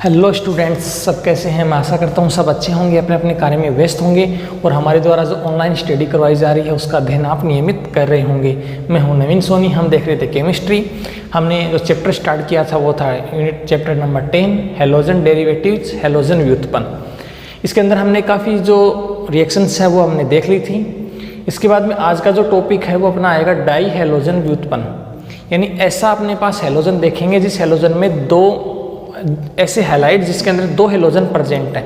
Hello students, सब कैसे हैं। मैं आशा करता हूँ सब अच्छे होंगे, अपने अपने कार्य में व्यस्त होंगे और हमारे द्वारा जो ऑनलाइन स्टडी करवाई जा रही है उसका अध्ययन आप नियमित कर रहे होंगे। मैं हूँ नवीन सोनी। हम देख रहे थे केमिस्ट्री। हमने जो चैप्टर स्टार्ट किया था वो था unit chapter number 10 halogen derivatives, halogen व्युत्पन्न। इसके अंदर हमने काफ़ी जो रिएक्शंस है वो हमने देख ली थी। इसके बाद में आज का जो टॉपिक है वो अपना आएगा डाई हैलोजन व्युत्पन्न। यानी ऐसा अपने पास हैलोजन देखेंगे जिस हैलोजन में दो ऐसे हैलाइड जिसके अंदर दो हैलोजन प्रेजेंट है,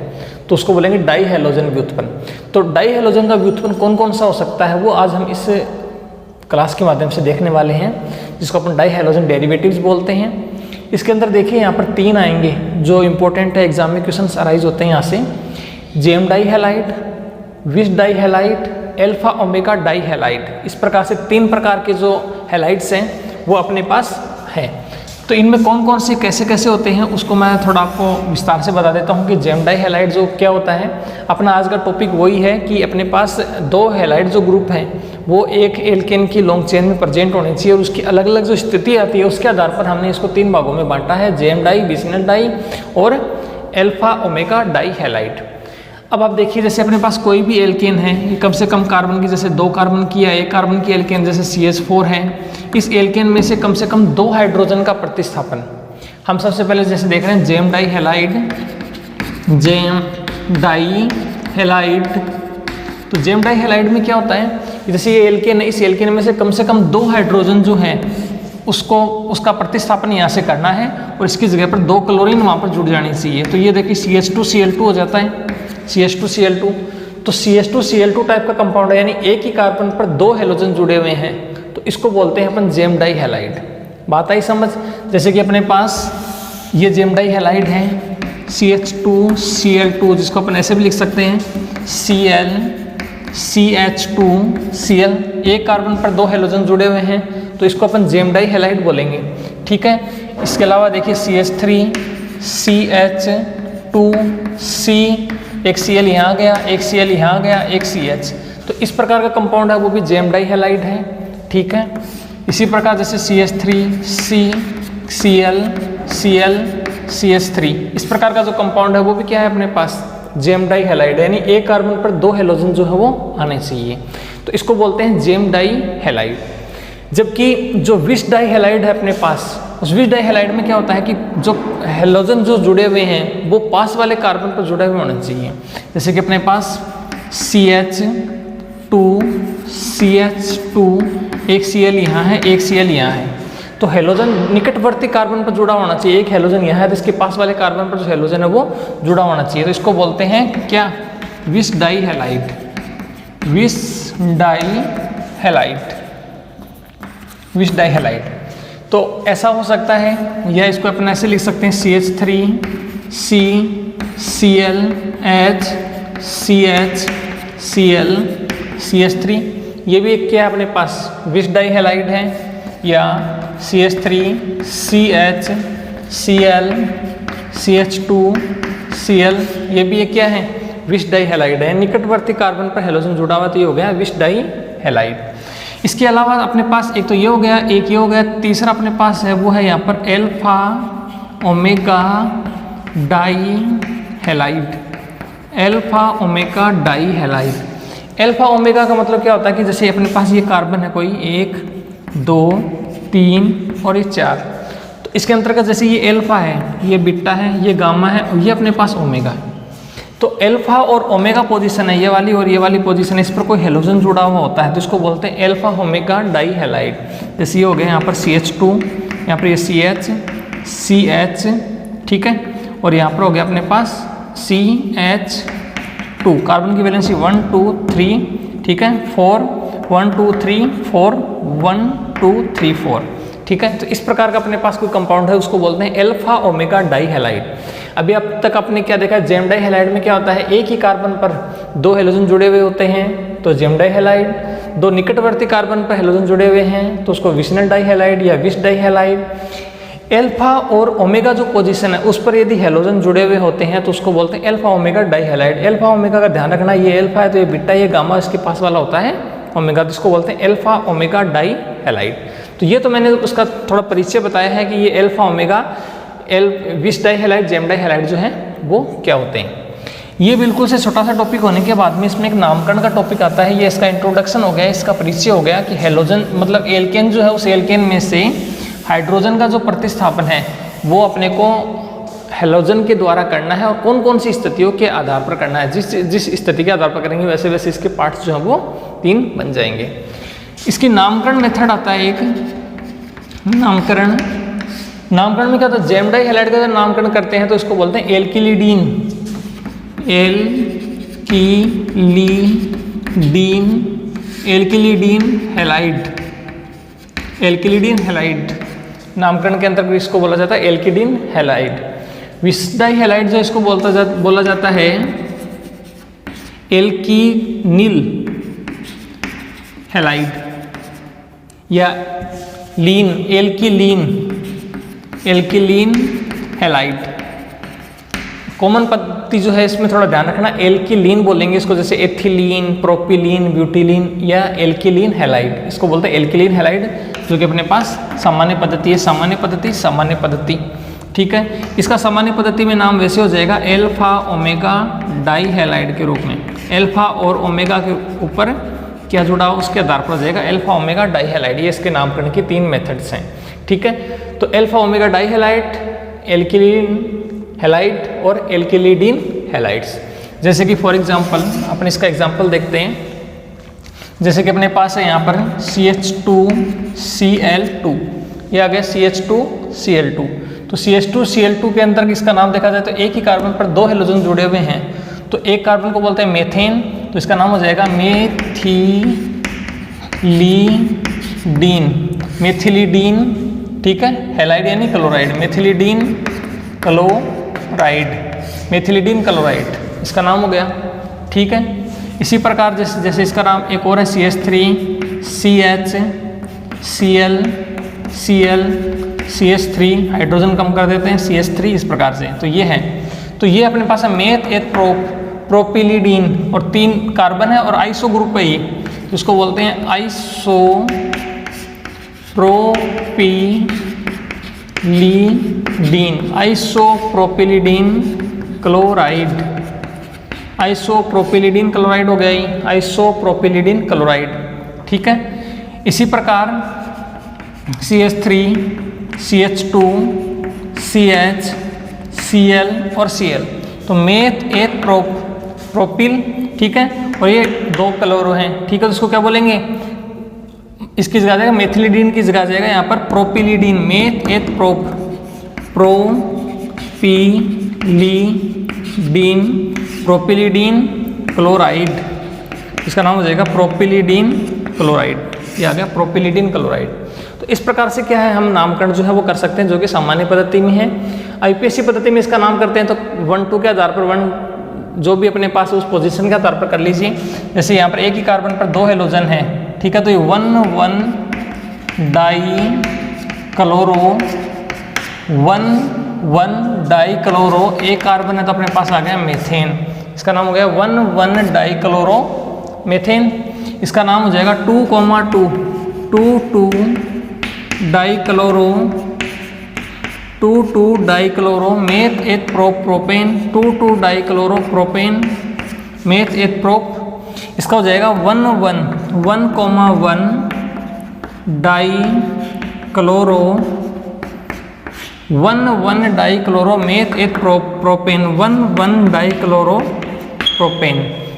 तो उसको बोलेंगे डाई हैलोजन व्युत्पन्न। तो डाई हैलोजन का व्युत्पन्न कौन कौन सा हो सकता है वो आज हम इस क्लास के माध्यम से देखने वाले हैं, जिसको अपन डाई हैलोजन डेरिवेटिव्स बोलते हैं। इसके अंदर देखिए यहाँ पर तीन आएंगे जो इंपॉर्टेंट है, एग्जाम में क्वेश्चन अराइज होते हैं यहाँ से। Gem die halide, vic dihalide, alpha omega die halide. इस प्रकार से तीन प्रकार के जो हैलाइड्स हैं वो अपने पास है। तो इनमें कौन कौन से कैसे कैसे होते हैं उसको मैं थोड़ा आपको विस्तार से बता देता हूँ कि जेम डाई हैलाइड जो क्या होता है। अपना आज का टॉपिक वही है कि अपने पास दो हैलाइड जो ग्रुप हैं वो एक एल्केन की लॉन्ग चेन में प्रेजेंट होनी चाहिए और उसकी अलग अलग जो स्थिति आती है उसके आधार पर हमने इसको तीन भागों में बांटा है, जेम डाई, बिसिनल डाई और एल्फा ओमेगा डाई हैलाइड। अब आप देखिए जैसे अपने पास कोई भी एल्केन है, ये कम से कम कार्बन की, जैसे 2 कार्बन की या 1 कार्बन की एल्केन जैसे CH4 है, इस एल्केन में से कम 2 हाइड्रोजन का प्रतिस्थापन। हम सबसे पहले जैसे देख रहे हैं gem die halide, gem die halide. तो जेम डाई हैलाइड में क्या होता है, जैसे ये एल्केन है, इस एल्केन में से कम 2 हाइड्रोजन जो है उसका प्रतिस्थापन यहाँ से करना है और इसकी जगह पर 2 क्लोरीन वहाँ पर जुड़ जानी चाहिए। तो ये देखिए CH2Cl2 हो जाता है, CH2Cl2। तो CH2Cl2 टाइप का कंपाउंड है, यानी एक ही कार्बन पर 2 हैलोजन जुड़े हुए हैं, तो इसको बोलते हैं अपन जेम डाई हैलाइड। बात आई समझ। जैसे कि अपने पास ये जेम डाई हैलाइड है CH2Cl2, जिसको अपन ऐसे भी लिख सकते हैं Cl CH2Cl। एक कार्बन पर 2 हैलोजन जुड़े हुए हैं तो इसको अपन जेम डाई हैलाइड बोलेंगे, ठीक है। इसके अलावा देखिए CH3 CH2C, एक Cl यहाँ गया, एक Cl यहाँ गया, एक CH। तो इस प्रकार का कंपाउंड है वो भी जेम डाई हैलाइड है, ठीक है। इसी प्रकार जैसे CH3C Cl Cl CH3, इस प्रकार का जो कंपाउंड है वो भी क्या है अपने पास, जेम डाई हैलाइड है, यानी एक कार्बन पर 2 हैलोजन जो है वो आने चाहिए, तो इसको बोलते हैं जेम डाई हैलाइड। जबकि जो विस डाई हैलाइड है अपने पास, उस विस डाई हैलाइड में क्या होता है कि जो हैलोजन जो जुड़े हुए हैं वो पास वाले कार्बन पर जुड़े हुए होने चाहिए। जैसे कि अपने पास CH2 एक Cl यहाँ है, एक Cl यहाँ है, तो हैलोजन निकटवर्ती कार्बन पर जुड़ा होना चाहिए। एक हैलोजन यहाँ है तो इसके पास वाले कार्बन पर जो हैलोजन है वो जुड़ा होना चाहिए, तो इसको बोलते हैं क्या, विस dihalide, vic dihalide, vic dihalide. तो ऐसा हो सकता है, या इसको अपन ऐसे लिख सकते हैं CH3C Cl H CH Cl CH3। ये भी एक क्या है अपने पास, विस डाई हैलाइड है, या CH3CH Cl CH2Cl, ये भी एक क्या है, विस डाई हैलाइड है। निकटवर्ती कार्बन पर हैलोजन जुड़ा हुआ तो ये हो गया विस डाई हैलाइड। इसके अलावा अपने पास एक तो ये हो गया, एक ये हो गया, तीसरा अपने पास है वो है यहाँ पर alpha omega die halide, alpha omega die halide. Alpha omega का मतलब क्या होता है कि जैसे अपने पास ये कार्बन है कोई 1 2 3 और ये 4, तो इसके अंतर्गत जैसे ये एल्फा है, ये बीटा है, ये गामा है और ये अपने पास ओमेगा है। तो एल्फा और ओमेगा पोजीशन है ये वाली और ये वाली पोजीशन है, इस पर कोई हैलोजन जुड़ा हुआ होता है तो इसको बोलते हैं एल्फा ओमेगा डाई हैलाइड। जैसे ये हो गया यहाँ पर CH2, यहाँ पर ये CH, ठीक है, और यहाँ पर हो गया अपने पास CH2। कार्बन की वैलेंसी 1 2 3, ठीक है, 4 1 2 3 4 1 2 3 4, ठीक है। तो इस प्रकार का अपने पास कोई कंपाउंड है उसको बोलते हैं एल्फा ओमेगा डाई हैलाइड। अभी अब तक आपने क्या देखा, जेम डाई हैलाइड में क्या होता है, एक ही कार्बन पर 2 हैलोजन जुड़े हुए होते हैं तो जेम डाई हैलाइड, 2 निकटवर्ती कार्बन पर हैलोजन जुड़े हुए हैं तो उसको विसिनल डाई हैलाइड या विस डाई हैलाइड। एल्फा और ओमेगा जो पोजीशन है उस पर यदि हैलोजन जुड़े हुए होते हैं तो उसको बोलते हैं alpha omega die halide. Alpha omega का ध्यान रखना, ये एल्फा है तो ये बीटा, ये गामा इसके पास वाला होता है ओमेगा, जिसको बोलते हैं एल्फा ओमेगा डाई हैलाइड। तो ये तो मैंने उसका थोड़ा परिचय बताया है कि ये alpha omega vic dihalide, gem die halide जो है वो क्या होते हैं। ये बिल्कुल से छोटा सा टॉपिक होने के बाद में इसमें एक नामकरण का टॉपिक आता है। ये इसका इंट्रोडक्शन हो गया, इसका परिचय हो गया कि हेलोजन मतलब एल्केन जो है उस एल्केन में से हाइड्रोजन का जो प्रतिस्थापन है वो अपने को हेलोजन के द्वारा करना है और कौन कौन सी स्थितियों के आधार पर करना है। जिस स्थिति के आधार पर करेंगे वैसे वैसे इसके पार्ट्स जो हैं वो 3 बन जाएंगे। इसकी नामकरण मेथड आता है एक नामकरण में क्या होता है, जेम डाई हैलाइड का जब नामकरण करते हैं तो इसको बोलते हैं एल्किलिडीन, एल्किलिडीन हैलाइड नामकरण के अंतर्गत इसको बोला जाता है एल्किडीन हैलाइड। विस डाई हैलाइड जो इसको बोला जाता है एल्किनिल हैलाइड या एल्किलीन हैलाइड। कॉमन पद्धति जो है इसमें थोड़ा ध्यान रखना, एल्किलीन बोलेंगे इसको, जैसे एथिलीन, प्रोपिलीन, ब्यूटिलीन या एल्किलीन हैलाइड, इसको बोलते हैं एल्किलीन हैलाइड, जो कि अपने पास सामान्य पद्धति है। सामान्य पद्धति ठीक है। इसका सामान्य पद्धति में नाम वैसे हो जाएगा एल्फा ओमेगा डाई हैलाइड के रूप में। एल्फा और ओमेगा के ऊपर क्या जुड़ा हो उसके आधार पर हो जाएगा एल्फा ओमेगा डाई हैलाइड। ये इसके नामकरण की 3 मेथड्स हैं। ठीक है, तो alpha omega die halide, alkylene halide और एल्किलिडीन हैलाइड्स। जैसे कि फॉर एग्जांपल अपन इसका एग्जांपल देखते हैं। जैसे कि अपने पास है यहाँ पर CH2Cl2, ये आ गया CH2Cl2। तो CH2Cl2 के अंदर इसका नाम देखा जाए तो एक ही कार्बन पर 2 हेलोजन जुड़े हुए हैं, तो एक कार्बन को बोलते हैं मेथेन, तो इसका नाम हो जाएगा मेथिलीडीन। ठीक है, हैलाइड यानी क्लोराइड, मेथिलीडीन क्लोराइड इसका नाम हो गया। ठीक है, इसी प्रकार जैसे इसका नाम एक और है CH3CHCl हाइड्रोजन कम कर देते हैं CH3 इस प्रकार से। तो ये है, तो ये अपने पास है मेथ एथ प्रोपिलीडीन और 3 कार्बन है और आइसो ग्रुप है ये, तो इसको बोलते हैं आइसोप्रोपिलीडीन क्लोराइड हो गया ये, आइसोप्रोपिलीडीन क्लोराइड। ठीक है, इसी प्रकार CH3 CH2 CH Cl और Cl, तो मेथ एथ प्रोपिल। ठीक है, और ये 2 क्लोरो हैं। ठीक है, तो इसको क्या बोलेंगे, इसकी जगह जाएगा मेथिलीडीन की जगह जाएगा यहाँ पर प्रोपिलीडीन, मेथ एथ प्रोपिलीडीन क्लोराइड, इसका नाम हो जाएगा प्रोपिलीडीन क्लोराइड। ये आ गया प्रोपिलीडीन क्लोराइड। तो इस प्रकार से क्या है, हम नामकरण जो है वो कर सकते हैं, जो कि सामान्य पद्धति में है। आईपीएससी पद्धति में इसका नाम करते हैं तो 1-2 के आधार पर, 1 जो भी अपने पास उस पोजीशन के आधार पर कर लीजिए। जैसे यहाँ पर एक ही कार्बन पर 2 हेलोजन है। ठीक है, तो ये 1,1 डाइक्लोरो, एक कार्बन है तो अपने पास आ गया मेथेन, इसका नाम हो गया 1,1 डाइक्लोरो मेथेन। इसका नाम हो जाएगा 2,2 dichloro meth eth propane, 2,2 dichloro propane meth eth prop. इसका हो जाएगा 1,1 dichloro meth eth propane, 1,1 dichloro propane.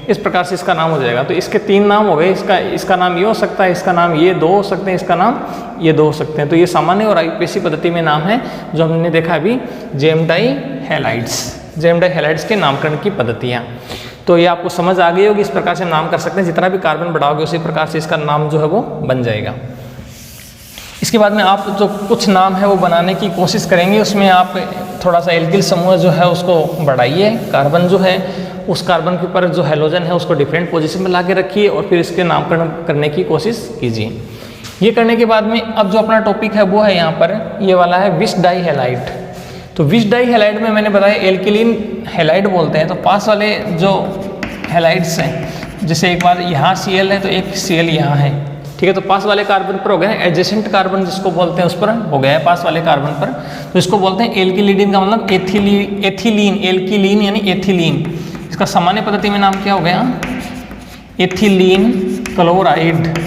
इस प्रकार से इसका नाम हो जाएगा। तो इसके 3 नाम हो गए, इसका नाम ये हो सकता है, इसका नाम ये 2 हो सकते हैं, इसका नाम ये 2 हो सकते हैं। तो ये सामान्य और आईपीएससी पद्धति में नाम है जो हमने देखा अभी, जेम डाई हैलाइड्स के नामकरण की पद्धतियाँ। तो ये आपको समझ आ गई होगी, इस प्रकार से हम नाम कर सकते हैं। जितना भी कार्बन बढ़ाओगे उसी प्रकार से इसका नाम जो है वो बन जाएगा। इसके बाद में आप जो कुछ नाम है वो बनाने की कोशिश करेंगे, उसमें आप थोड़ा सा एल्किल समूह जो है उसको बढ़ाइए, कार्बन जो है उस कार्बन के ऊपर जो हेलोजन है उसको डिफरेंट पोजीशन में ला के रखिए और फिर इसके नामकरण करने की कोशिश कीजिए। ये करने के बाद में अब जो अपना टॉपिक है वो है यहाँ पर ये वाला है विस डाई हैलाइड। तो विस डाई हैलाइड में मैंने बताया एल्किलीन हैलाइड बोलते हैं। तो पास वाले जो हैलाइड्स हैं, जैसे एक बार यहाँ Cl है तो एक Cl यहाँ है, ठीक है, तो पास वाले कार्बन पर हो गया, एडजेसेंट कार्बन जिसको बोलते हैं उस पर हो गया है पास वाले कार्बन पर, तो इसको बोलते हैं एल्किलिडीन का मतलब एथिलीन, एल्किलीन यानी एथिलीन। इसका सामान्य पद्धति में नाम क्या हो गया, एथिलीन क्लोराइड,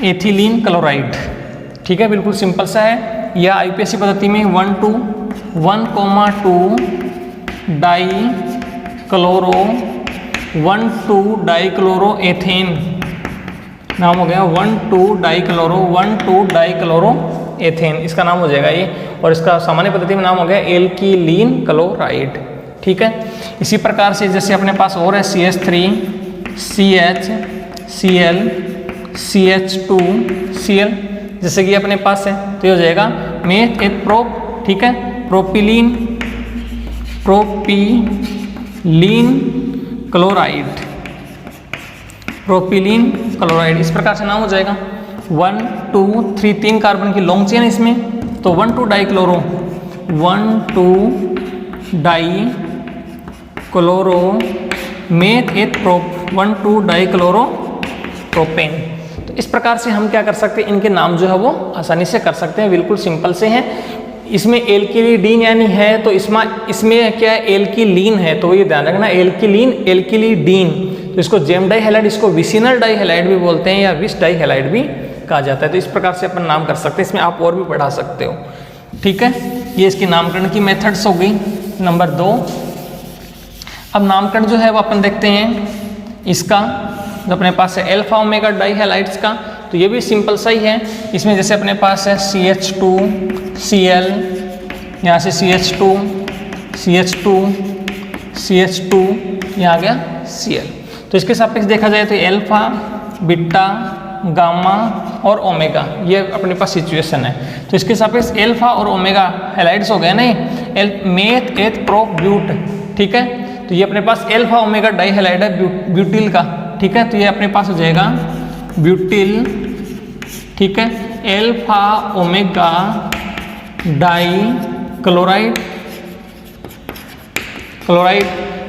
एथिलीन क्लोराइड। ठीक है, बिल्कुल सिंपल सा है। या आईपीएससी पद्धति में 1,2 dichloro 1,2 die chloro ethane नाम हो गया, 1,2 डाई क्लोरो एथेन इसका नाम हो जाएगा ये, और इसका सामान्य पद्धति में नाम हो गया एल्किलीन क्लोराइड। ठीक है, इसी प्रकार से जैसे अपने पास और है CH3 CH Cl CH2 Cl, जैसे कि अपने पास है तो ये हो जाएगा मेथ एथ प्रोप। ठीक है, प्रोपिलीन क्लोराइड, प्रोपिलीन क्लोराइड इस प्रकार से नाम हो जाएगा। 1 2 3 3 कार्बन की लॉन्ग चेन इसमें, तो 1,2 dichloro 1,2 dichloro meth eth prop 1,2 dichloro propane. तो इस प्रकार से हम क्या कर सकते हैं, इनके नाम जो है वो आसानी से कर सकते हैं, बिल्कुल सिंपल से हैं। इसमें एल्किलिडीन यानी है तो इसमें क्या है, एल्किलीन है, तो ये ध्यान रखना एल्किलीन एल्किलिडीन, तो इसको जेम डाई हैलाइड, इसको विसिनल डाई हैलाइड भी बोलते हैं या विस डाई हैलाइड भी कहा जाता है। तो इस प्रकार से अपन नाम कर सकते हैं, इसमें आप और भी पढ़ा सकते हो। ठीक है, ये इसकी नामकरण की मेथड्स हो गई। नंबर 2, अब नामकरण जो है वो अपन देखते हैं इसका, जो अपने पास है अल्फा ओमेगा डाई हैलाइड्स का, तो ये भी सिंपल सा ही है। इसमें जैसे अपने पास है CH2 Cl, यहाँ से CH2 यहाँ आ गया Cl। तो इसके सापेक्ष देखा जाए तो अल्फा बीटा गामा और ओमेगा ये अपने पास सिचुएशन है। तो इसके सापेक्ष अल्फा और ओमेगा हैलाइड्स हो गए नहीं, मेथ एथ प्रोप ब्यूट। ठीक है, तो ये अपने पास अल्फा ओमेगा डाई हैलाइड है ब्यूटिल का। ठीक है, तो ये अपने पास हो जाएगा ब्यूटिल। ठीक है, अल्फा ओमेगा डाई क्लोराइड।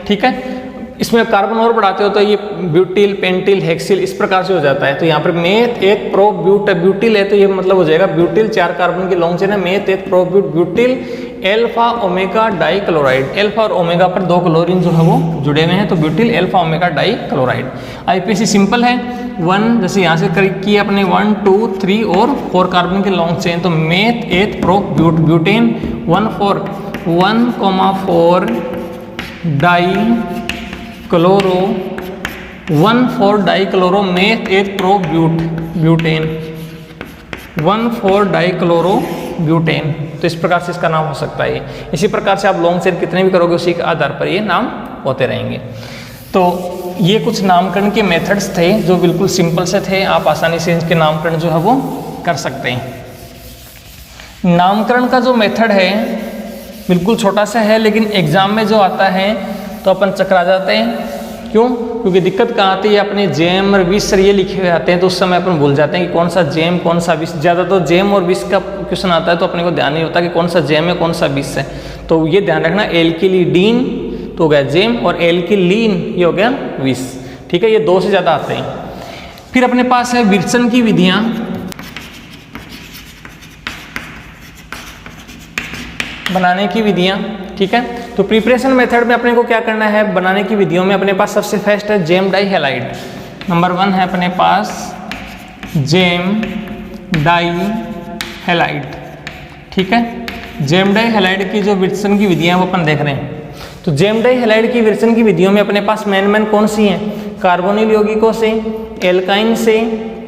ठीक है, इसमें कार्बन और बढ़ाते हो तो ये ब्यूटिल पेंटिल हेक्सिल इस प्रकार से हो जाता है। तो यहाँ पर मेथ एथ प्रो ब्यूटिल है, तो ये मतलब हो जाएगा ब्यूटिल 4 कार्बन की लॉन्ग चेन है, meth eth pro butyl alpha omega dichloride. Alpha और ओमेगा पर 2 क्लोरीन जो है वो जुड़े हुए हैं, तो butyl alpha omega die chloride. IPSC simple है, 1 जैसे यहाँ से किया अपने 1 2 3 और 4 कार्बन की लॉन्ग चेन, तो meth eth pro butane 1,4 dichloro 1,4 dichloro meth eth pro butane 1,4 dichloro butane. तो इस प्रकार से इसका नाम हो सकता है। इसी प्रकार से आप लॉन्ग चेन कितने भी करोगे उसी के आधार पर ये नाम होते रहेंगे। तो ये कुछ नामकरण के मेथड्स थे जो बिल्कुल सिंपल से थे, आप आसानी से इनके नामकरण जो है वो कर सकते हैं। नामकरण का जो मेथड है बिल्कुल छोटा सा है, लेकिन एग्जाम में जो आता है तो अपन चकरा जाते हैं। क्यों? क्योंकि दिक्कत कहाँ आती है, अपने जेम और विष ये लिखे हुए आते हैं तो उस समय अपन भूल जाते हैं कि कौन सा जेम कौन सा विष। ज़्यादा तो जेम और विष का क्वेश्चन आता है तो अपने को ध्यान नहीं होता कि कौन सा जेम है कौन सा विष है। तो ये ध्यान रखना, एल्किलिडीन तो हो गया जेम और एल्किलीन ये हो गया विष। ठीक है, ये 2 से ज़्यादा आते हैं। फिर अपने पास है विर्सन की विधियाँ। बनाने की विधियाँ। ठीक है, तो प्रिपरेशन मेथड में अपने को क्या करना है, बनाने की विधियों में अपने पास सबसे फर्स्ट है जेम डाई हैलाइड। नंबर 1 है अपने पास जेम डाई हैलाइड। ठीक है, जेम डाई हैलाइड की जो विर्सन की विधियाँ वो अपन देख रहे हैं। तो जेम डाई हैलाइड की विर्सन की विधियों में अपने पास मेन कौन सी हैं, कार्बोनिल यौगिकों से, एल्काइन से।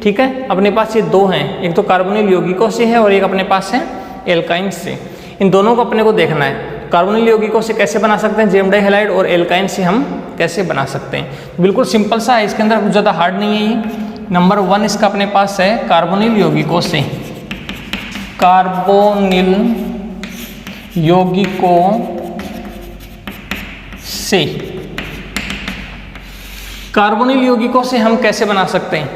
ठीक है, अपने पास ये 2 हैं, एक तो कार्बोनिल यौगिकों से है और एक अपने पास है एल्काइन से। इन दोनों को अपने को देखना है, कार्बोनिल यौगिकों से कैसे बना सकते हैं जेम डाई हैलाइड और एल्काइन से हम कैसे बना सकते हैं। बिल्कुल सिंपल सा है, इसके अंदर कुछ ज़्यादा हार्ड नहीं है ये। नंबर 1 इसका अपने पास है कार्बोनिल यौगिकों से, कार्बोनिल यौगिकों से। कार्बोनिल यौगिकों से हम कैसे बना सकते हैं,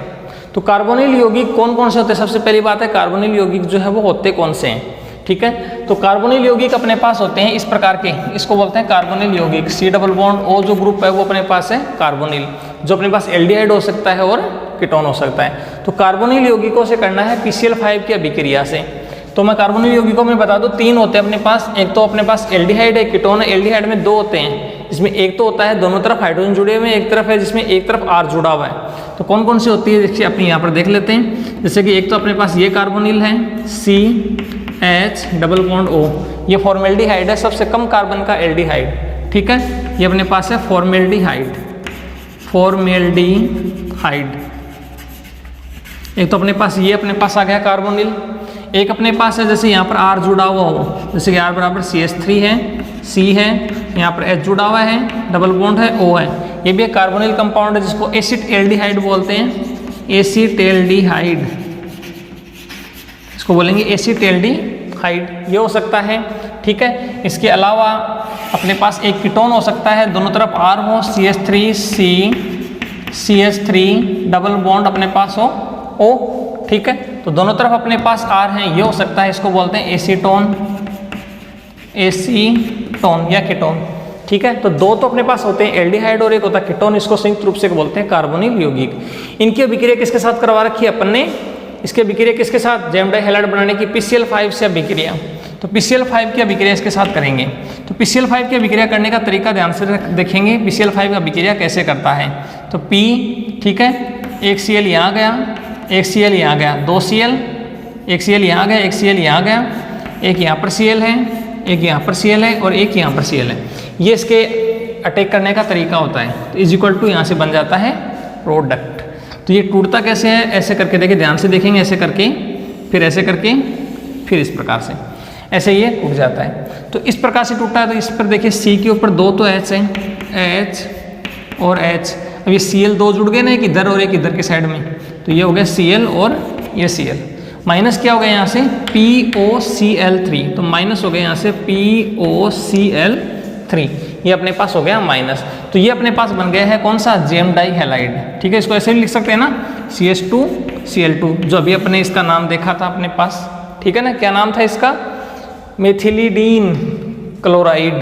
तो कार्बोनिल यौगिक कौन कौन से होते हैं। सबसे पहली बात है कार्बोनिल यौगिक जो है वो होते कौन से हैं। ठीक है, तो कार्बोनिल यौगिक अपने पास होते हैं इस प्रकार के, इसको बोलते हैं कार्बोनिल यौगिक। C डबल बॉन्ड O जो ग्रुप है वो अपने पास है कार्बोनिल, जो अपने पास एल्डिहाइड हो सकता है और कीटोन हो सकता है। तो कार्बोनिल यौगिकों से करना है PCl5 की अभिक्रिया से। तो मैं कार्बोनिल यौगिकों में बता दूं 3 होते हैं अपने पास। एक तो अपने पास एल्डिहाइड है, कीटोन है। एल्डिहाइड में 2 होते हैं, इसमें एक तो होता है दोनों तरफ हाइड्रोजन जुड़े हुए हैं, एक तरफ है जिसमें एक तरफ R जुड़ा हुआ है। तो कौन कौन सी होती है देखिए अपने यहाँ पर देख लेते हैं। जैसे कि एक तो अपने पास ये कार्बोनिल है CH डबल बॉन्ड O, ये फॉर्मेल्डिहाइड है, सबसे कम कार्बन का एल्डिहाइड, ठीक है। ये अपने पास है फॉर्मेल्डिहाइड। एक तो अपने पास ये अपने पास आ गया कार्बोनिल। एक अपने पास है जैसे यहाँ पर R जुड़ा हुआ हो, जैसे कि R बराबर CH3 है, C है, यहाँ पर H जुड़ा हुआ है, डबल बॉन्ड है, O है। ये भी एक कार्बोनिल कंपाउंड है जिसको एसिटेल्डिहाइड बोलते हैं। एसिटेल्डिहाइड, इसको बोलेंगे एसिटेल्डिहाइड, ये हो सकता है, ठीक है। इसके अलावा अपने पास एक कीटोन हो सकता है, दोनों तरफ R हो, CH3 डबल बॉन्ड अपने पास हो O, ठीक है। तो दोनों तरफ अपने पास R हैं, ये हो सकता है, इसको बोलते हैं एसीटोन या कीटोन, ठीक है। तो 2 तो अपने पास होते हैं एल्डिहाइड और एक होता है कीटोन, इसको संयुक्त रूप से बोलते हैं कार्बोनिल यौगिक। इनकी अभिक्रिया किसके साथ करवा रखी है अपन ने? इसकी अभिक्रिया किसके साथ? जैम डाइहैलाइड बनाने की PCl5 से अभिक्रिया। तो PCl5 की अभिक्रिया इसके साथ करेंगे। तो PCl5 की अभिक्रिया करने का तरीका ध्यान से देखेंगे, PCl5 का अभिक्रिया कैसे करता है। तो P, ठीक है, एक Cl यहाँ गया, एक Cl यहाँ गया, 2 Cl, एक Cl यहाँ गया, एक Cl यहाँ गया, एक यहाँ पर Cl है, एक यहाँ पर Cl है और एक यहाँ पर Cl है। ये इसके अटैक करने का तरीका होता है। तो इज इक्वल टू यहाँ से बन जाता है प्रोडक्ट। तो ये टूटता कैसे है, ऐसे करके देखिए, ध्यान से देखेंगे, ऐसे करके, फिर ऐसे करके, फिर इस प्रकार से, ऐसे ये टूट जाता है। तो इस प्रकार से टूटता है। तो इस पर देखिए C के ऊपर 2 तो H है, H और H। अब ये Cl 2 जुड़ गए ना, एक इधर और एक इधर के साइड में, तो ये हो गया Cl और ये Cl। माइनस क्या हो गया यहाँ से POCl3, तो माइनस हो गया यहाँ से POCl3, ये अपने पास हो गया माइनस। तो ये अपने पास बन गया है कौन सा? जेम डाइहैलाइड, ठीक है। इसको ऐसे भी लिख सकते हैं ना, CH2Cl2, जो अभी अपने इसका नाम देखा था अपने पास, ठीक है ना। क्या नाम था इसका? मेथिलीडीन क्लोराइड,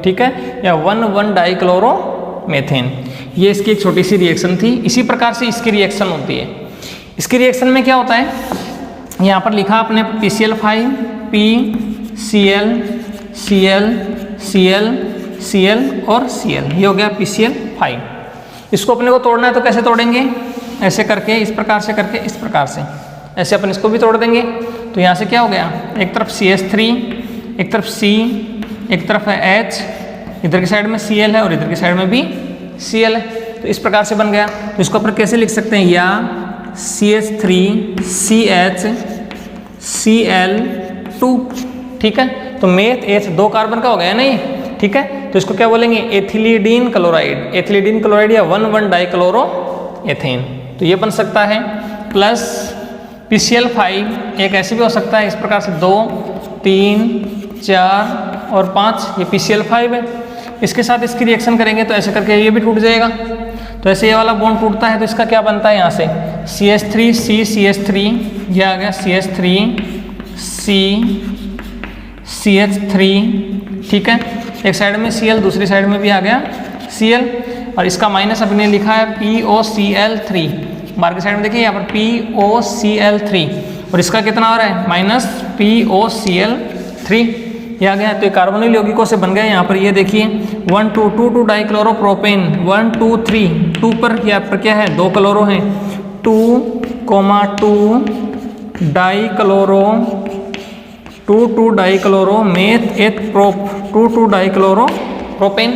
ठीक है, या 1,1-डाइक्लोरोमेथेन। ये इसकी एक छोटी सी रिएक्शन थी। इसी प्रकार से इसकी रिएक्शन होती है। इसकी रिएक्शन में क्या होता है, यहाँ पर लिखा अपने PCl5, PCl, Cl, Cl, Cl और Cl, ये हो गया PCl5। इसको अपने को तोड़ना है तो कैसे तोड़ेंगे? ऐसे करके, इस प्रकार से करके, इस प्रकार से, ऐसे अपन इसको भी तोड़ देंगे। तो यहाँ से क्या हो गया, एक तरफ CH3, एक तरफ C, एक तरफ है H, इधर की साइड में Cl है और इधर की साइड में भी Cl है। तो इस प्रकार से बन गया। तो इसको अपन कैसे लिख सकते हैं? या CH3CH Cl2, ठीक है। तो मेथ H 2 कार्बन का हो गया ना ये, ठीक है। तो इसको क्या बोलेंगे? एथिलीडीन क्लोराइड, एथिलीडीन क्लोराइड या 1,1-डाइक्लोरोएथेन। तो ये बन सकता है। प्लस PCl5 एक ऐसे भी हो सकता है, इस प्रकार से 2, 3, 4 और 5, ये PCl5 है। इसके साथ इसकी रिएक्शन करेंगे तो ऐसे करके ये भी टूट जाएगा। तो ऐसे ये वाला बॉन्ड टूटता है, तो इसका क्या बनता है यहाँ से? CH3C CH3, ये आ गया CH3C CH3, ठीक है। एक साइड में Cl, दूसरी साइड में भी आ गया Cl, और इसका माइनस अपने लिखा है POCl3। बाहर की साइड में देखिए यहाँ पर POCl3, और इसका कितना आ रहा है? माइनस POCl3, ये आ गया। तो ये कार्बोनिल यौगिकों से बन गए। यहाँ पर ये देखिए 1,2,2,2 डाइक्लोरोप्रोपेन, 1, 2, 3, 2 पर यहाँ पर क्या है? 2 क्लोरो हैं, 2,2 डाइक्लोरो मेथ एथ प्रोप, 2,2 डाइक्लोरोप्रोपेन।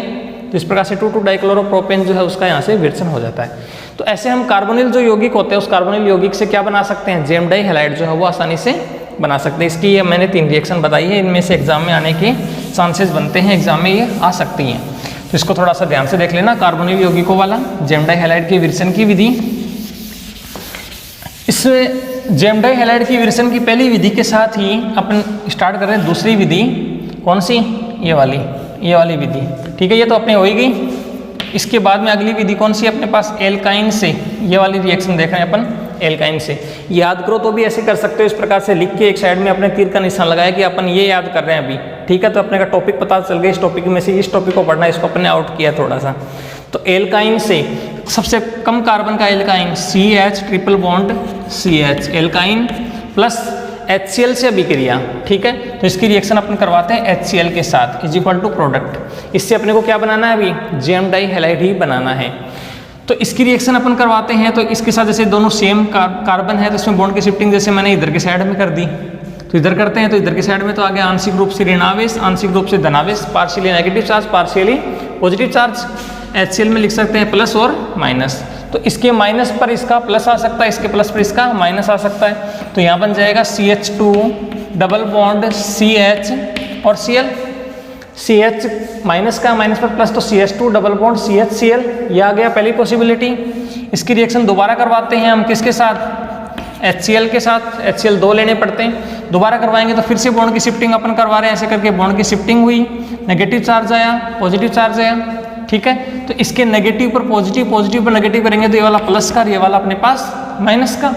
तो इस प्रकार से 2,2 डाइक्लोरोप्रोपेन जो है उसका यहाँ से विरचन हो जाता है। तो ऐसे हम कार्बोनिल जो यौगिक होते हैं उस कार्बोनिल यौगिक से क्या बना सकते हैं? जेम डाइहैलाइड जो है वो आसानी से बना सकते हैं। इसकी ये मैंने 3 रिएक्शन बताई है, इनमें से एग्जाम में आने के चांसेस बनते हैं, एग्जाम में ये आ सकती हैं। तो इसको थोड़ा सा ध्यान से देख लेना। कार्बोनिल यौगिकों वाला जेम डाइहैलाइड की विरचन की विधि। इस जेम डाइहैलाइड की विरचन की पहली विधि के साथ ही अपन स्टार्ट कर रहे हैं दूसरी विधि। कौन सी? ये वाली विधि, ठीक है। ये तो अपने हो ही गई। इसके बाद में अगली विधि कौन सी है अपने पास? एल्काइन से। ये वाली रिएक्शन देख रहे हैं अपन एल्काइन से। याद करो तो भी ऐसे कर सकते हो, इस प्रकार से लिख के एक साइड में अपने तीर का निशान लगाया कि अपन ये याद कर रहे हैं अभी, ठीक है। तो अपने का टॉपिक पता चल गया, इस टॉपिक में से इस टॉपिक को पढ़ना, इसको अपने आउट किया थोड़ा सा। तो एल्काइन से सबसे कम कार्बन का alkyne CH triple bond CH alkyne plus HCl से अभिक्रिया, ठीक है। तो इसकी रिएक्शन अपन करवाते हैं HCl के साथ इज इक्वल टू प्रोडक्ट। इससे अपने को क्या बनाना है, अभी जेम डाई हैलाइड ही बनाना है। तो इसकी रिएक्शन अपन करवाते हैं, तो इसके साथ जैसे दोनों सेम कार्बन है तो इसमें बॉन्ड की शिफ्टिंग जैसे मैंने इधर के साइड में कर दी, तो इधर करते हैं तो इधर के साइड में तो आ गया आंशिक रूप से ऋणावेश, आंशिक रूप से धनावेश, partially negative charge, partially positive charge. HCl में लिख सकते हैं प्लस और माइनस, तो इसके माइनस पर इसका प्लस आ सकता है, इसके प्लस पर इसका माइनस आ सकता है। तो यहाँ बन जाएगा CH2 डबल बॉन्ड CH और Cl, CH माइनस का माइनस पर प्लस, तो CH2 डबल बॉन्ड CHCl, ये आ गया पहली पॉसिबिलिटी। इसकी रिएक्शन दोबारा करवाते हैं हम किसके साथ, HCl के साथ। HCl 2 लेने पड़ते हैं, दोबारा करवाएंगे तो फिर से बॉन्ड की शिफ्टिंग अपन करवा रहे हैं, ऐसे करके बॉन्ड की शिफ्टिंग हुई, नेगेटिव चार्ज आया, पॉजिटिव चार्ज आया, ठीक है। तो इसके नेगेटिव पर पॉजिटिव, पॉजिटिव पर नेगेटिव करेंगे तो ये वाला प्लस का, ये वाला अपने पास माइनस का,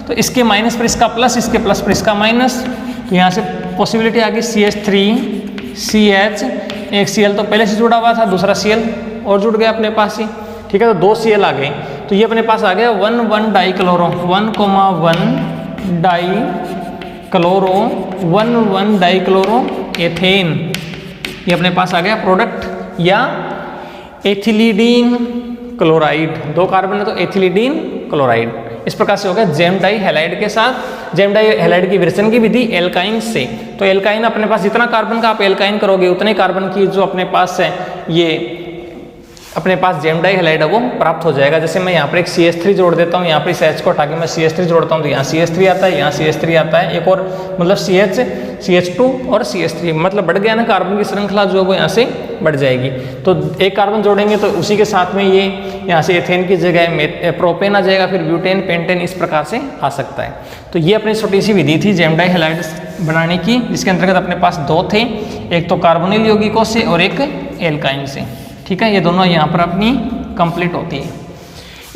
तो इसके माइनस पर इसका प्लस, इसके प्लस पर इसका माइनस। तो यहाँ से पॉसिबिलिटी आ गई CH3 CH, एक Cl तो पहले से जुड़ा हुआ था, दूसरा Cl और जुड़ गया अपने पास ही, ठीक है। तो 2 Cl आ गए, तो ये अपने पास आ गया 1,1 डाइक्लोरो, 1,1 डाइक्लोरो 1,1 डाइक्लोरो एथेन, ये अपने पास आ गया प्रोडक्ट। या एथिलीडीन क्लोराइड, 2 कार्बन है तो एथिलीडीन क्लोराइड। इस प्रकार से हो गया जेम डाई हैलाइड के साथ। जेम डाई हैलाइड की विरचन की विधि एल्काइन से, तो एल्काइन अपने पास जितना कार्बन का आप एल्काइन करोगे उतने कार्बन की जो अपने पास है ये अपने पास जेम डाई हैलाइड है वो प्राप्त हो जाएगा। जैसे मैं यहाँ पर एक CH3 जोड़ देता हूँ, यहाँ पर इस H को हटा के मैं CH3 जोड़ता हूँ तो यहाँ CH3 आता है, यहाँ CH3 आता है, एक और मतलब CH CH2 और CH3, मतलब बढ़ गया ना कार्बन की श्रृंखला जो है वो यहाँ से बढ़ जाएगी। तो एक कार्बन जोड़ेंगे तो उसी के साथ में ये यहाँ से एथेन की जगह प्रोपेन आ जाएगा, फिर ब्यूटेन, पेंटेन, इस प्रकार से आ सकता है। तो ये अपनी छोटी सी विधि थी जेम डाई हैलाइड बनाने की, जिसके अंतर्गत अपने पास 2 थे, एक तो कार्बोनिल यौगिकों से और एक एल्काइन से, ठीक है। ये दोनों यहाँ पर अपनी कंप्लीट होती है।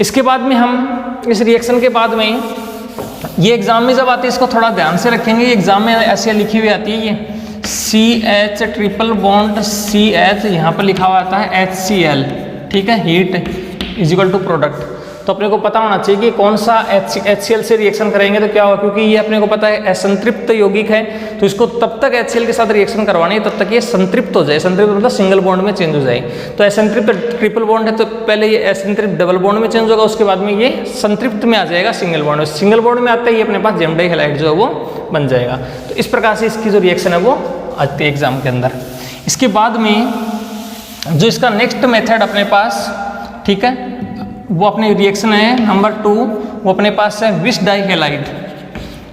इसके बाद में हम इस रिएक्शन के बाद में ये एग्जाम में जब आती है इसको थोड़ा ध्यान से रखेंगे, एग्जाम में ऐसे लिखी हुई आती है ये CH ट्रिपल बॉन्ड CH, यहाँ पर लिखा हुआ आता है HCl, ठीक है, heat is equal to product. तो अपने को पता होना चाहिए कि कौन सा HCl से रिएक्शन करेंगे तो क्या होगा, क्योंकि ये अपने को पता है असंतृप्त यौगिक है, तो इसको तब तक HCl के साथ रिएक्शन करवानी है तब तक ये संतृप्त हो जाए। संतृप्त मतलब सिंगल बॉन्ड में चेंज हो जाए। तो असंतृप्त ट्रिपल बॉन्ड है तो पहले ये असंतृप्त डबल बॉन्ड में चेंज होगा, उसके बाद में ये संतृप्त में आ जाएगा सिंगल बॉन्ड में। सिंगल बॉन्ड में आता है ये अपने पास जेम डाई हैलाइड जो है वो बन जाएगा। तो इस प्रकार से इसकी जो रिएक्शन है वो आती है एग्जाम के अंदर। इसके बाद में जो इसका नेक्स्ट मेथड अपने पास, ठीक है, वो अपनी रिएक्शन है नंबर 2, वो अपने पास है vic dihalide,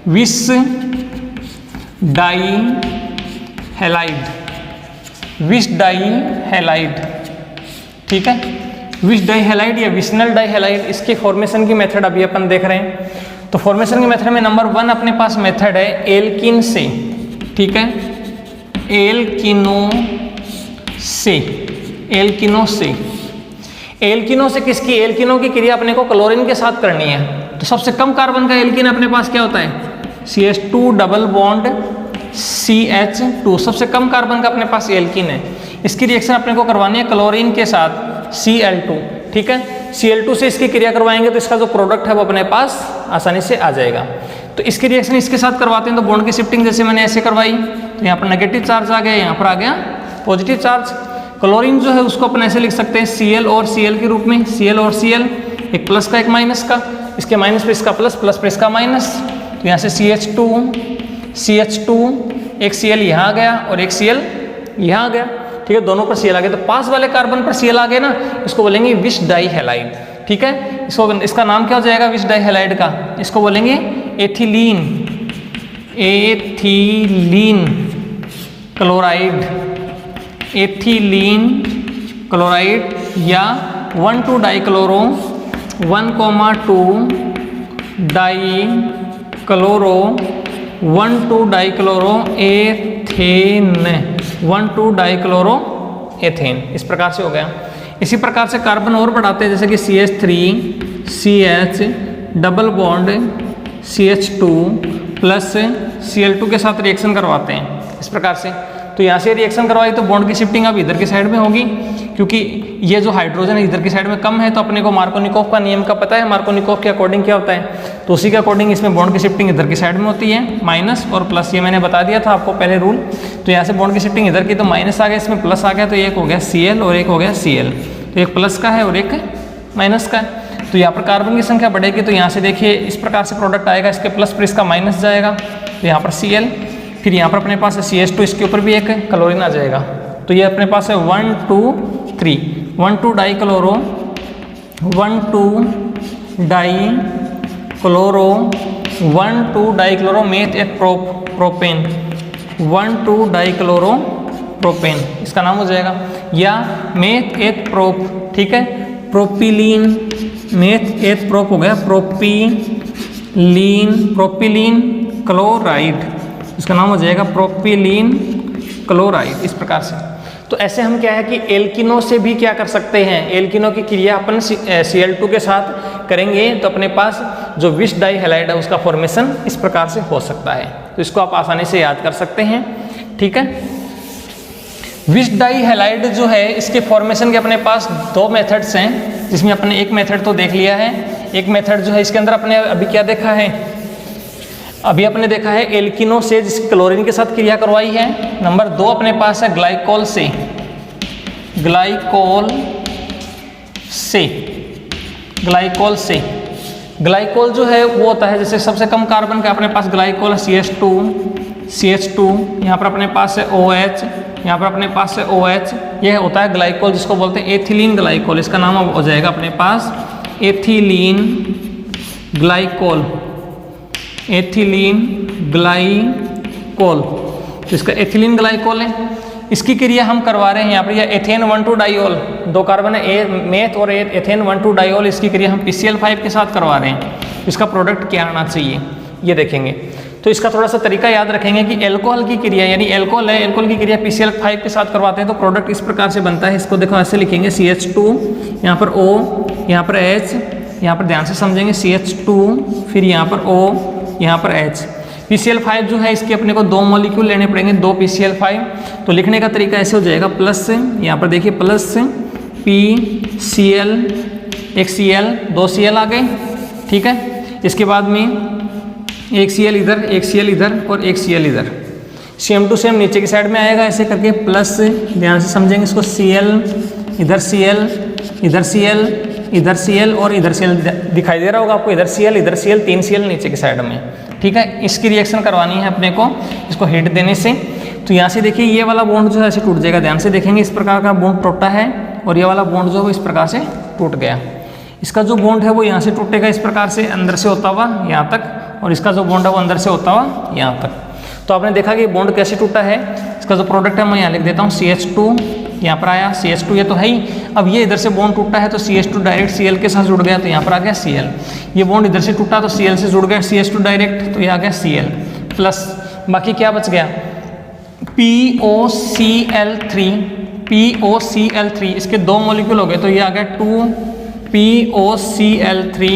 vic dihalide, vic dihalide, ठीक है। विश डाई हैलाइड या विशनल डाई हैलाइड, इसकी फॉर्मेशन की मेथड अभी अपन देख रहे हैं। तो फॉर्मेशन के मेथड में नंबर 1 अपने पास मेथड है एल्किन से, ठीक है, एल्किनो से, एल्किनो से। एल्किनो से किसकी, एल्किनो की क्रिया अपने को क्लोरीन के साथ करनी है। तो सबसे कम कार्बन का एल्किन अपने पास क्या होता है, CH2 डबल बॉन्ड CH2, सबसे कम कार्बन का अपने पास एल्किन है। इसकी रिएक्शन अपने को करवानी है क्लोरीन के साथ Cl2, ठीक है। Cl2 से इसकी क्रिया करवाएंगे तो इसका जो प्रोडक्ट है वो अपने पास आसानी से आ जाएगा। तो इसकी रिएक्शन इसके साथ करवाते हैं तो बॉन्ड की शिफ्टिंग जैसे मैंने ऐसे करवाई तो यहाँ पर नेगेटिव चार्ज आ गया, यहाँ पर आ गया पॉजिटिव चार्ज। क्लोरीन जो है उसको अपन ऐसे लिख सकते हैं Cl और Cl के रूप में, Cl और Cl, एक प्लस का एक माइनस का, इसके माइनस पे इसका प्लस, प्लस पे इसका माइनस। तो यहाँ से CH2, एक Cl यहाँ आ गया और एक Cl यहाँ आ गया, ठीक है, दोनों पर Cl आ गया। तो पास वाले कार्बन पर Cl आ गए ना, इसको बोलेंगे विश डाई हैलाइड, ठीक है। इसको, इसका नाम क्या हो जाएगा विश डाई हैलाइड का, इसको बोलेंगे ethylene, ethylene chloride, ethylene chloride या 1,2 dichloro 1,2 dichloro 1,2 dichloro ethane, 1,2 dichloro ethane, इस प्रकार से हो गया। इसी प्रकार से कार्बन और बढ़ाते हैं, जैसे कि CH3 CH double bond CH2 plus Cl2 के साथ रिएक्शन करवाते हैं इस प्रकार से। तो यहाँ से रिएक्शन करवाई तो बॉन्ड की शिफ्टिंग अब इधर की साइड में होगी, क्योंकि ये जो हाइड्रोजन है इधर की साइड में कम है, तो अपने को मार्कोनिकोव का नियम का पता है, मार्कोनिकोव के अकॉर्डिंग क्या होता है, तो उसी के अकॉर्डिंग इसमें बॉन्ड की शिफ्टिंग इधर की साइड में होती है, माइनस और प्लस, ये मैंने बता दिया था आपको पहले रूल। तो यहाँ से बॉन्ड की शिफ्टिंग इधर की, तो माइनस आ गया, इसमें प्लस आ गया, तो एक हो गया Cl और एक हो गया Cl, तो एक प्लस का है और एक माइनस का है। तो यहाँ पर कार्बन की संख्या बढ़ेगी, तो यहाँ से देखिए इस प्रकार से प्रोडक्ट आएगा, इसके प्लस पर इसका माइनस जाएगा, तो यहाँ पर Cl, फिर यहाँ पर अपने पास है CH2, इसके ऊपर भी एक क्लोरीन आ जाएगा, तो ये अपने पास है 1 2 3, 1 2 dichloro, 1 2 dichloro, 1 2 dichloro meth एक प्रोपेन, 1 2 डाई क्लोरो प्रोपेन, इसका नाम हो जाएगा, या मेथ एक प्रोप, ठीक है, प्रोपिलीन, मेथ एक प्रोप हो गया प्रोपिलीन क्लोराइड, इसका नाम हो जाएगा प्रोपिलीन क्लोराइड, इस प्रकार से। तो ऐसे हम क्या है कि एल्किनो से भी क्या कर सकते हैं, एल्किनो की क्रिया अपन Cl2 के साथ करेंगे, तो अपने पास जो विश डाई हैलाइड है उसका फॉर्मेशन इस प्रकार से हो सकता है, तो इसको आप आसानी से याद कर सकते हैं, ठीक है। विश डाई हैलाइड जो है इसके फॉर्मेशन के अपने पास दो मेथड्स हैं, जिसमें अपने एक मेथड तो देख लिया है, एक मेथड जो है इसके अंदर अपने अभी क्या देखा है, अभी अपने देखा है एल्किनो से जिसकी क्लोरीन के साथ क्रिया करवाई है। नंबर 2 अपने पास है ग्लाइकोल से, ग्लाइकोल जो है वो होता है जैसे सबसे कम कार्बन का अपने पास ग्लाइकोल CH2, यहाँ पर अपने पास है OH, यहाँ पर अपने पास है OH, यह होता है ग्लाइकोल, जिसको बोलते हैं एथिलीन ग्लाइकोल, इसका नाम हो जाएगा अपने पास एथिलीन ग्लाइकोल, तो इसका एथिलीन ग्लाइकोल है, इसकी क्रिया हम करवा रहे हैं यहाँ पर, यह एथेन 1 2 डाइऑल, 2 कार्बन है मेथ और एथेन 1 2 डाइऑल, इसकी क्रिया हम PCl5 के साथ करवा रहे हैं, इसका प्रोडक्ट क्या आना चाहिए ये देखेंगे। तो इसका थोड़ा सा तरीका याद रखेंगे कि एल्कोहल की क्रिया, यानी एल्कोहल है, एल्कोहल की क्रिया PCl5 के साथ करवाते हैं, तो प्रोडक्ट इस प्रकार से बनता है, इसको देखो ऐसे लिखेंगे CH2, यहाँ पर O, यहाँ पर H, यहाँ पर ध्यान से समझेंगे CH2, फिर यहाँ पर O, यहाँ पर H। PCl5 जो है इसके अपने को 2 मॉलिक्यूल लेने पड़ेंगे, 2 PCl5, तो लिखने का तरीका ऐसे हो जाएगा, प्लस यहाँ पर देखिए प्लस PCl, एक Cl, 2 Cl आ गए, ठीक है। इसके बाद में एक Cl इधर, एक Cl इधर और एक Cl इधर, सेम टू सेम नीचे की साइड में आएगा, ऐसे करके प्लस, ध्यान से समझेंगे इसको, Cl इधर Cl इधर Cl इधर Cl और इधर Cl दिखाई दे रहा होगा आपको, इधर Cl 3 Cl नीचे की साइड में, ठीक है। इसकी रिएक्शन करवानी है अपने को, इसको हीट देने से। तो यहाँ से देखिए ये वाला बॉन्ड जो है ऐसे टूट जाएगा, ध्यान से देखेंगे इस प्रकार का बॉन्ड टूटा है, और ये वाला बॉन्ड जो है इस प्रकार से टूट गया। इसका जो बॉन्ड है वो यहाँ से टूटेगा इस प्रकार से अंदर से होता हुआ यहाँ तक, और इसका जो बॉन्ड है वो अंदर से होता हुआ यहाँ तक। तो आपने देखा कि बॉन्ड कैसे टूटा है, इसका जो प्रोडक्ट है मैं यहाँ लिख देता हूँ, CH2 यहाँ पर आया, CH2 ये तो है ही, अब ये इधर से बॉन्ड टूटा है तो CH2 डायरेक्ट Cl के साथ जुड़ गया, तो यहाँ पर आ गया Cl, ये बॉन्ड इधर से टूटा तो Cl से जुड़ गया CH2 डायरेक्ट, तो ये आ गया Cl प्लस, बाकी क्या बच गया POCl3, इसके 2 मॉलिक्यूल हो गए, तो ये आ गया 2 POCl3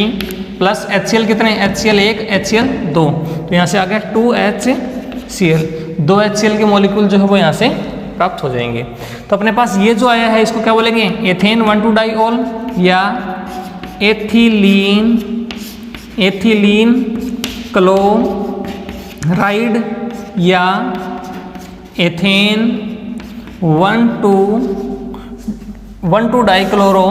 प्लस HCl कितने, HCl 1 HCl 2, तो यहाँ से आ गया 2HCl, 2 HCl के मॉलिक्यूल जो है वो यहाँ से प्राप्त हो जाएंगे। तो अपने पास ये जो आया है इसको क्या बोलेंगे, एथेन 1 2 डाइऑल या एथिलीन क्लोराइड या ethane 1 2 dichloro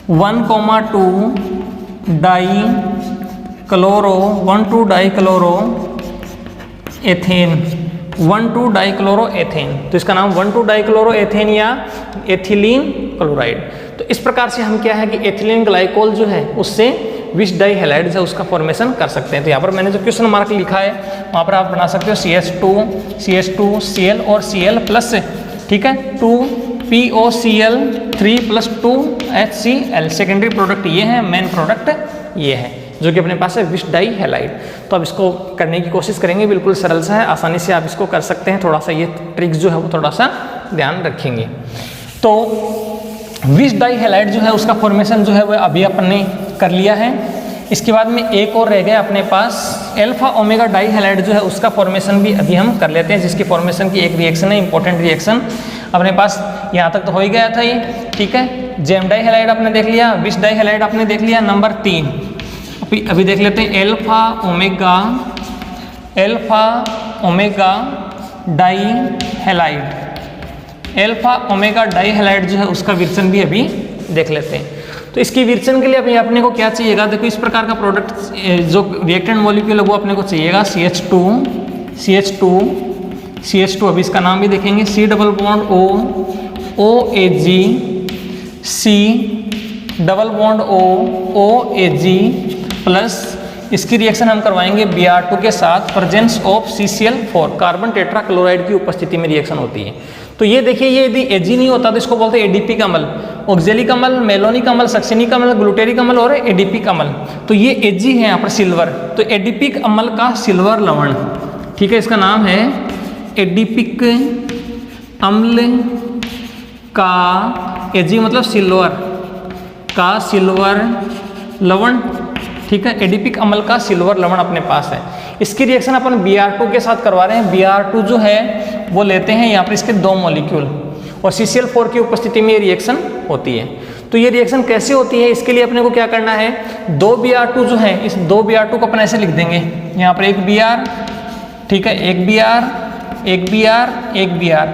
1,2 dichloro 1 2 dichloro ethane 1 2 dichloro ethane, तो इसका नाम 1 2 डाइक्लोरो एथेन या एथिलीन क्लोराइड। तो इस प्रकार से हम क्या है कि एथिलीन ग्लाइकोल जो है उससे विश डाई हैलाइड है उसका फॉर्मेशन कर सकते हैं। तो यहाँ पर मैंने जो क्वेश्चन मार्क लिखा है वहाँ पर आप बना सकते हो CH2 Cl और Cl प्लस, ठीक है, 2 POCl3 plus 2 HCl, secondary product ये है, मेन प्रोडक्ट ये है, जो कि अपने पास है विश डाई हैलाइड। तो अब इसको करने की कोशिश करेंगे, बिल्कुल सरल सा है, आसानी से आप इसको कर सकते हैं, थोड़ा सा ये ट्रिक्स जो है वो थोड़ा सा ध्यान रखेंगे। तो विश डाई हैलाइड जो है उसका फॉर्मेशन जो है वो अभी अपन ने कर लिया है। इसके बाद में एक और रह गया अपने पास अल्फा ओमेगा डाई हैलाइड जो है उसका फॉर्मेशन भी अभी हम कर लेते हैं, जिसकी फॉर्मेशन की एक रिएक्शन है, इंपॉर्टेंट रिएक्शन। अपने पास यहाँ तक तो हो ही गया था ये, ठीक है। जेम डाई हैलाइड आपने देख लिया, विस डाई हैलाइड आपने देख लिया। नंबर 3 अभी देख लेते हैं alpha omega die halide. Alpha omega die halide जो है उसका विरचन भी अभी देख लेते हैं। तो इसकी विरचन के लिए अभी अपने को क्या चाहिएगा, देखो इस प्रकार का प्रोडक्ट जो रिएक्टेंट मॉलिक्यूल है वो अपने को चाहिएगा CH2। अभी इसका नाम भी देखेंगे, C double bond O OAG, C double bond O OAG plus इसकी रिएक्शन हम करवाएंगे Br2 के साथ presence of CCl4 carbon tetra chloride की उपस्थिति में रिएक्शन होती है। तो ये देखिए, ये यदि Ag नहीं होता तो इसको बोलते हैं एडीपिक अम्ल, ऑक्जेलिक अम्ल, मेलोनिक अम्ल, सक्सेनिक अम्ल, ग्लूटेरिक अम्ल और एडीपिक अम्ल। तो ये Ag है यहाँ पर सिल्वर, तो एडीपिक अम्ल का सिल्वर लवण, ठीक है, इसका नाम है एडीपिक अम्ल का, Ag मतलब सिल्वर का सिल्वर लवण, ठीक है। एडीपिक अम्ल का सिल्वर लवण अपने पास है। इसकी रिएक्शन अपन Br2 के साथ करवा रहे हैं। Br2 जो है वो लेते हैं यहाँ पर इसके 2 मॉलिक्यूल और CCl4 की उपस्थिति में ये रिएक्शन होती है। तो ये रिएक्शन कैसे होती है, इसके लिए अपने को क्या करना है, 2 Br2 जो है, इस 2 Br2 को अपन ऐसे लिख देंगे, यहाँ पर एक Br, ठीक है, एक Br।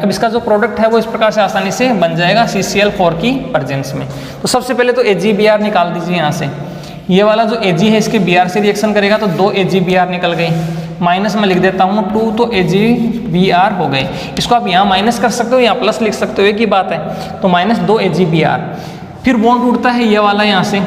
अब इसका जो प्रोडक्ट है वो इस प्रकार से आसानी से बन जाएगा CCl4 की प्रेजेंस में। तो सबसे पहले तो AgBr निकाल दीजिए यहाँ से। ये वाला जो Ag है इसके Br से रिएक्शन करेगा तो 2 AgBr निकल गई, माइनस में लिख देता हूँ 2, तो AgBr हो गए। इसको आप यहाँ माइनस कर सकते हो, यहाँ प्लस लिख सकते हो, एक ही बात है। तो -2 AgBr। फिर बॉन्ड टूटता है ये वाला यहाँ से,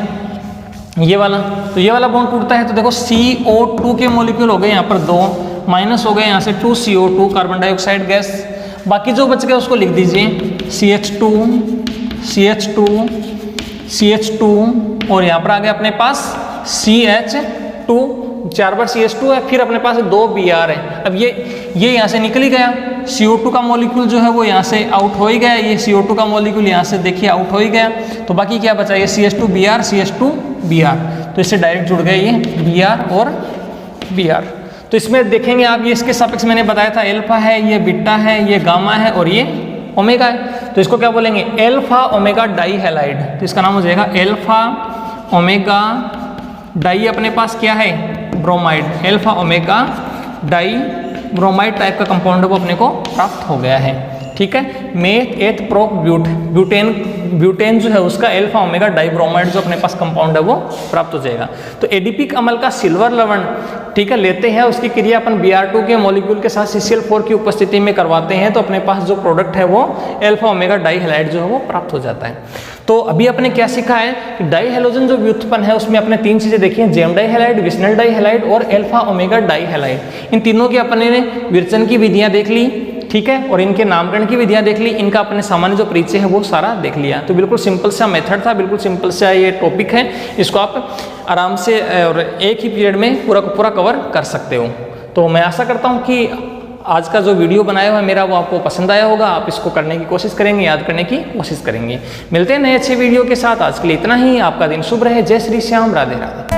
ये वाला, तो ये वाला बॉन्ड टूटता है तो देखो CO2 के मॉलिक्यूल हो गए यहाँ पर 2, माइनस हो गए यहाँ से 2 CO2 कार्बन डाइऑक्साइड गैस। बाकी जो बच गया उसको लिख दीजिए CH2 और यहाँ पर आ गया अपने पास CH2, 4 बार CH2 है, फिर अपने पास 2 Br है। अब ये यहाँ से निकल ही गया, CO2 का मॉलिक्यूल जो है वो यहाँ से आउट हो ही गया, ये CO2 का मॉलिक्यूल यहाँ से देखिए आउट हो ही गया। तो बाकी क्या बचा, ये CH2Br। तो इससे डायरेक्ट जुड़ गए ये Br और Br। तो इसमें देखेंगे आप, ये इसके सापेक्ष मैंने बताया था अल्फा है, ये बीटा है, ये गामा है और ये ओमेगा है। तो इसको क्या बोलेंगे, अल्फा ओमेगा डाई हैलाइड। तो इसका नाम हो जाएगा अल्फा ओमेगा डाई, अपने पास क्या है, bromide. Alpha omega die bromide type का कंपाउंड वो अपने को प्राप्त हो गया है, ठीक है। मेथ एथ प्रो ब्यूटेन जो है उसका अल्फा ओमेगा डाई ब्रोमाइड जो अपने पास कंपाउंड है वो प्राप्त हो जाएगा। तो एडीपिक अम्ल का सिल्वर लवण, ठीक है, लेते हैं, उसकी क्रिया अपन Br2 के मॉलिक्यूल के साथ CCl4 की उपस्थिति में करवाते हैं, तो अपने पास जो प्रोडक्ट है वो अल्फा ओमेगा डाई हैलाइड जो है वो प्राप्त हो जाता है। तो अभी अपने क्या सीखा है कि डाई हैलोजन जो व्युत्पन्न है उसमें अपने 3 चीजें देखी हैं, gem die halide, vicinal di halide और अल्फा ओमेगा डाई हैलाइड। इन तीनों की अपने ने विरचन की विधियां देख ली, ठीक है, और इनके नामकरण की विधियां देख ली, इनका अपने सामान्य जो परिचय है वो सारा देख लिया। तो बिल्कुल सिंपल सा मेथड था, बिल्कुल सिंपल सा ये टॉपिक है, इसको आप आराम से और एक ही पीरियड में पूरा कवर कर सकते हो। तो मैं आशा करता हूँ कि आज का जो वीडियो बनाया हुआ है मेरा वो आपको पसंद आया होगा, आप इसको करने की कोशिश करेंगे, याद करने की कोशिश करेंगे। मिलते हैं नए अच्छे वीडियो के साथ, आज के लिए इतना ही। आपका दिन शुभ रहे। जय श्री श्याम, राधे राधे।